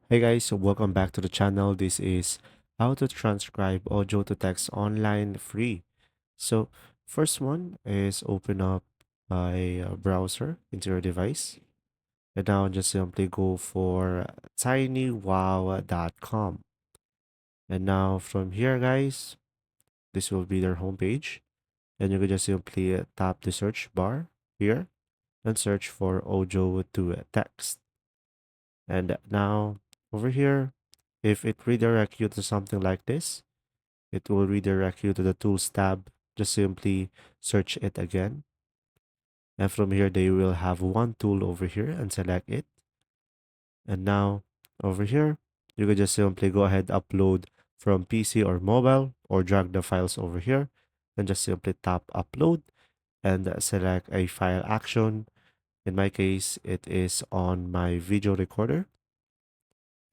Hey guys, so welcome back to the channel. This is how to transcribe audio to text online free. So first one is open up a browser into your device. And now just simply go for tinywow.com. And now from here guys, this will be their homepage. And you can just simply tap the search bar here and search for audio to text. And now over here, if it redirect you to something like this, it will redirect you to the tools tab. Just simply search it again. And from here, they will have one tool over here and select it. And now over here, you can just simply go ahead, upload from PC or mobile, or drag the files over here and just simply tap upload and select a file action. In my case, it is on my video recorder.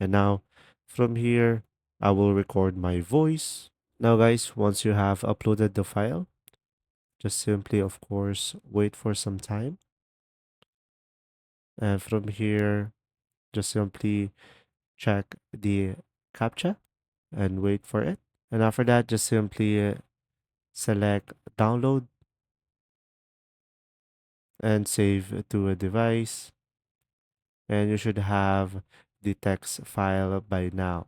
And now from here, I will record my voice. Now guys, once you have uploaded the file, just simply, of course, wait for some time. And from here, just simply check the captcha and wait for it. And after that, just simply select download and save to a device. And you should have the text file by now.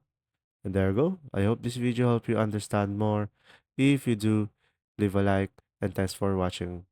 And there you go. I hope this video helped you understand more. If you do, leave a like and thanks for watching.